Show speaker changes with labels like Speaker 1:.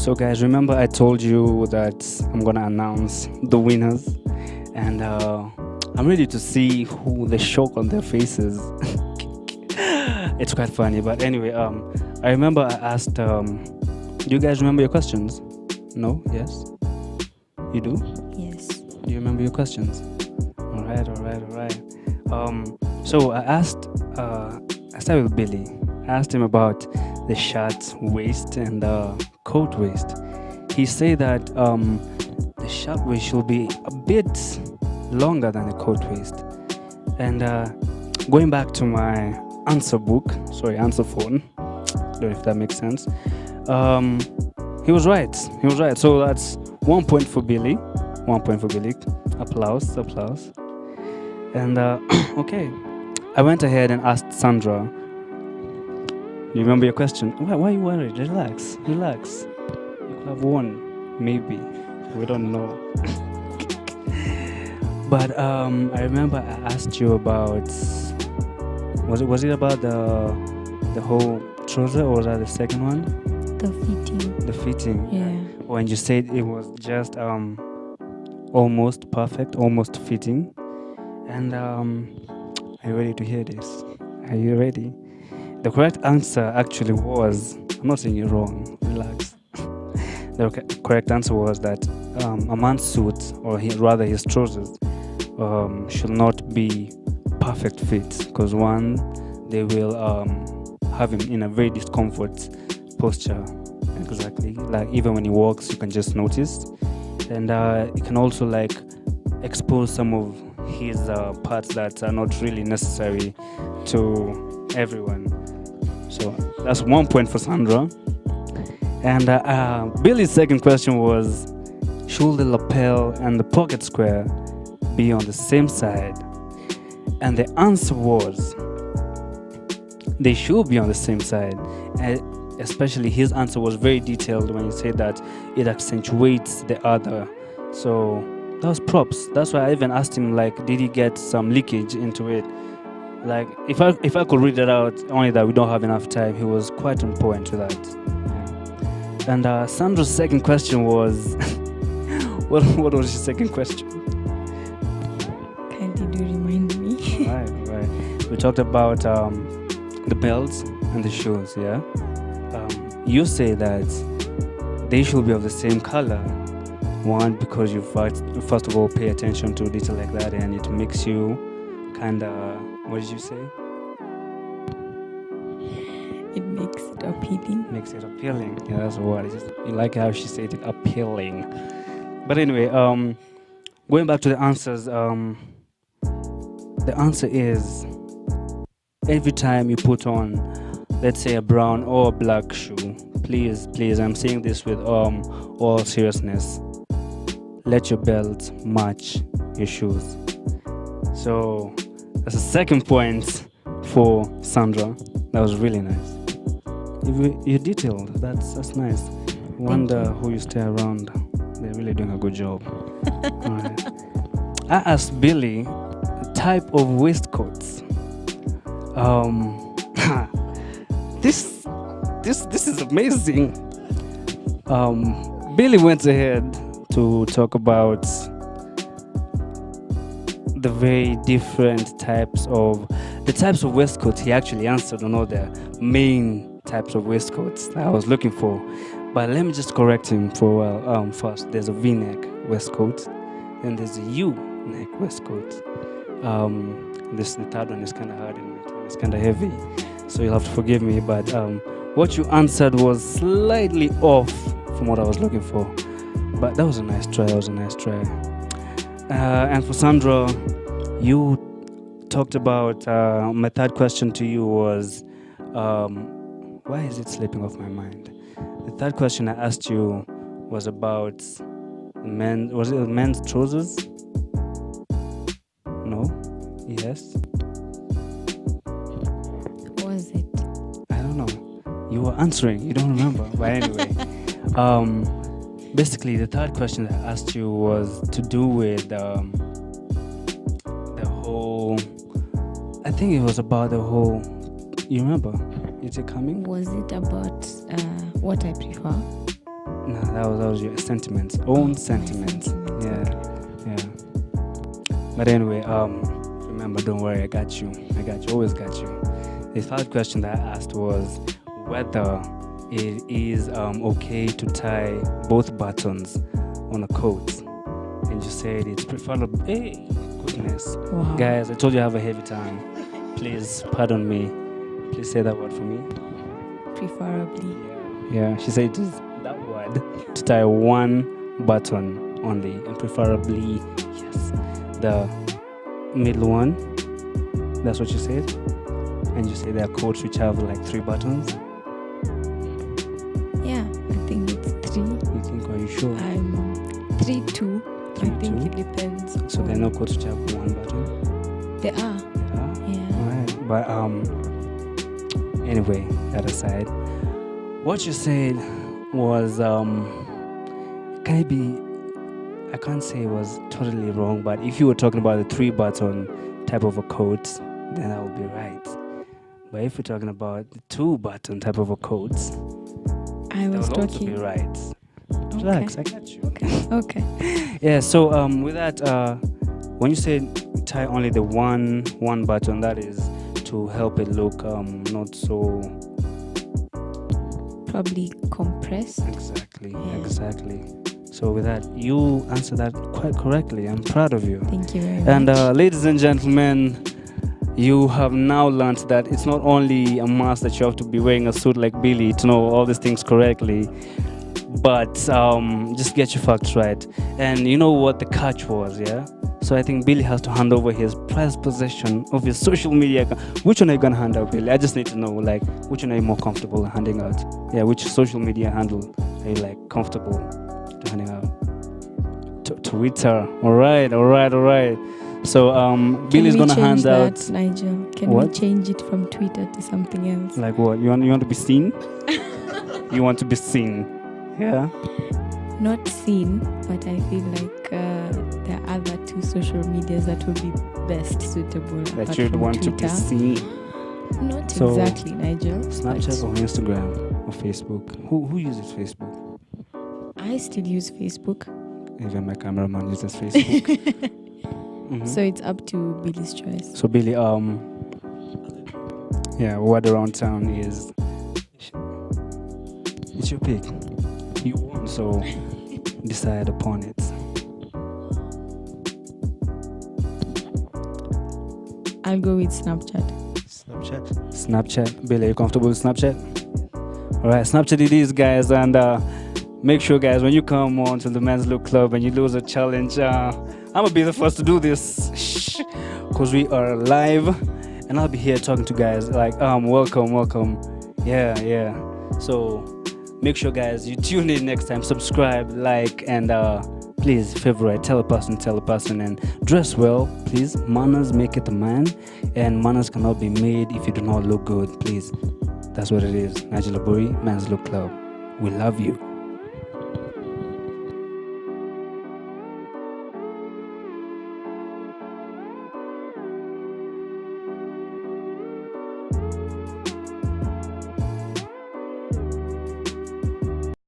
Speaker 1: So, guys, remember I told you that I'm gonna announce the winners, and I'm ready to see who the shock on their faces. It's quite funny, but anyway, I remember I asked. Do you guys remember your questions? No? Yes? You do?
Speaker 2: Yes.
Speaker 1: Do you remember your questions? All right. So I asked. I started with Billy. I asked him about the shirt waist and coat waist. He said that the shirt waist should be a bit longer than the coat waist. And going back to my answer phone. Don't know if that makes sense. He was right. So that's 1 point for Billy. 1 point for Billy. Applause. And okay, I went ahead and asked Sandra. You remember your question? Why are you worried? Relax. You could have won, maybe. We don't know. But I remember I asked you about. Was it about the whole trouser, or was that the second one?
Speaker 2: The fitting.
Speaker 1: The fitting.
Speaker 2: Yeah.
Speaker 1: When you said it was just almost perfect, almost fitting. And are you ready to hear this? Are you ready? The correct answer actually was, I'm not saying you're wrong, relax. The correct answer was that a man's suit, or rather his trousers, should not be perfect fit, because one, they will have him in a very discomfort posture. Exactly. Like even when he walks, you can just notice. And it can also like expose some of his parts that are not really necessary to everyone. So that's 1 point for Sandra. And Billy's second question was, should the lapel and the pocket square be on the same side? And the answer was, they should be on the same side. And especially his answer was very detailed when he said that it accentuates the other. So that was props. That's why I even asked him, like, did he get some leakage into it? Like, if I could read it out, only that we don't have enough time, he was quite on point to that. Yeah. And Sandra's second question was, what was your second question?
Speaker 2: Kindly do remind me.
Speaker 1: Right. We talked about the belts and the shoes, yeah? You say that they should be of the same color. One, because you first of all pay attention to detail like that, and it makes you kind of, what did you say?
Speaker 2: It makes it appealing.
Speaker 1: Makes it appealing. Yeah, that's the word. You like how she said it, appealing. But anyway, going back to the answers, the answer is, every time you put on, let's say, a brown or a black shoe, please, I'm saying this with all seriousness, let your belt match your shoes. So that's the second point for Sandra. That was really nice. You're detailed. That's nice. Wonder who you stay around. They're really doing a good job. All right. I asked Billy the type of waistcoats. This is amazing. Billy went ahead to talk about the very different types of waistcoats. He actually answered on all the main types of waistcoats that I was looking for. But let me just correct him for a while. First, there's a V-neck waistcoat, then there's a U-neck waistcoat. The third one is kind of hard and it's kind of heavy, so you'll have to forgive me. But what you answered was slightly off from what I was looking for. But that was a nice try. And for Sandra, you talked about, my third question to you was, why is it slipping off my mind? The third question I asked you was about men's trousers? No? Yes?
Speaker 2: Was it?
Speaker 1: I don't know. You were answering. You don't remember. But anyway, basically, the third question that I asked you was to do with the whole. I think it was about the whole. You remember? Is it coming?
Speaker 2: Was it about what I prefer?
Speaker 1: No. that was your sentiments, own
Speaker 2: My
Speaker 1: sentiments.
Speaker 2: sentiments,
Speaker 1: Yeah, yeah. But anyway, remember, don't worry, I got you. Always got you. The third question that I asked was whether it is okay to tie both buttons on a coat, and you said it's preferable. Hey, goodness,
Speaker 2: Wow.
Speaker 1: guys, I told you I have a heavy tongue. Please pardon me. Please say that word for me.
Speaker 2: Preferably.
Speaker 1: Yeah, she said it is that word to tie one button only, and preferably, yes, the middle one. That's what you said. And you say there are coats which have like 3 buttons.
Speaker 2: Yeah, I think it's 3.
Speaker 1: You think? Are you sure?
Speaker 2: 3, 2. I
Speaker 1: 3,
Speaker 2: think
Speaker 1: 2?
Speaker 2: it depends.
Speaker 1: So there are
Speaker 2: on-
Speaker 1: no coats which have 1 button.
Speaker 2: There are. Yeah.
Speaker 1: Alright, but anyway, that aside, what you said was I can't say it was totally wrong, but if you were talking about the 3 button type of a coat, then that would be right. But if you're talking about the 2 button type of a coat,
Speaker 2: I
Speaker 1: that
Speaker 2: was
Speaker 1: will also be
Speaker 2: talking.
Speaker 1: right. Relax, I got you.
Speaker 2: Okay.
Speaker 1: Yeah, so with that, when you say tie only the one button, that is to help it look not so
Speaker 2: Probably compressed.
Speaker 1: exactly.
Speaker 2: Yeah.
Speaker 1: So with that, you answered that quite correctly. I'm proud of you.
Speaker 2: Thank you very
Speaker 1: And
Speaker 2: much.
Speaker 1: ladies and gentlemen, you have now learned that it's not only a must that you have to be wearing a suit like Billy to know all these things correctly, but just get your facts right. And you know what the catch was, yeah? So I think Billy has to hand over his prized possession of his social media account. Which one are you gonna hand out, Billy? I just need to know, like, which one are you more comfortable handing out? Yeah, which social media handle are you like comfortable to handing out? Twitter. All right. So Billy's
Speaker 2: Can we
Speaker 1: gonna hand
Speaker 2: change that,
Speaker 1: out.
Speaker 2: Nigel? Can
Speaker 1: What?
Speaker 2: we change it from Twitter to something else?
Speaker 1: Like what? You want to be seen? You want to be seen? Yeah.
Speaker 2: Not seen, but I feel like there are other 2 social medias that would be best suitable.
Speaker 1: That
Speaker 2: apart
Speaker 1: you'd
Speaker 2: from
Speaker 1: want to
Speaker 2: Twitter.
Speaker 1: be seen.
Speaker 2: Not
Speaker 1: So,
Speaker 2: exactly, Nigel.
Speaker 1: Snapchat
Speaker 2: but
Speaker 1: or Instagram or Facebook? Who uses Facebook?
Speaker 2: I still use Facebook.
Speaker 1: Even my cameraman uses Facebook. Mhm.
Speaker 2: So it's up to Billy's choice.
Speaker 1: So Billy, yeah, what around town is it's your pick. You won, so decide upon it.
Speaker 2: I'll go with Snapchat.
Speaker 1: Snapchat. Billy, are you comfortable with Snapchat? Alright, Snapchat it is, guys, and make sure, guys, when you come on to the Men's Look Club and you lose a challenge, I'm gonna be the first to do this because we are live, and I'll be here talking to guys like welcome. Yeah. So make sure, guys, you tune in next time, subscribe, like, and please favorite, tell a person, and dress well, please. Manners make it a man, and manners cannot be made if you do not look good, please. That's what it is. Nigel Aburi, Men's Look Club. We love you.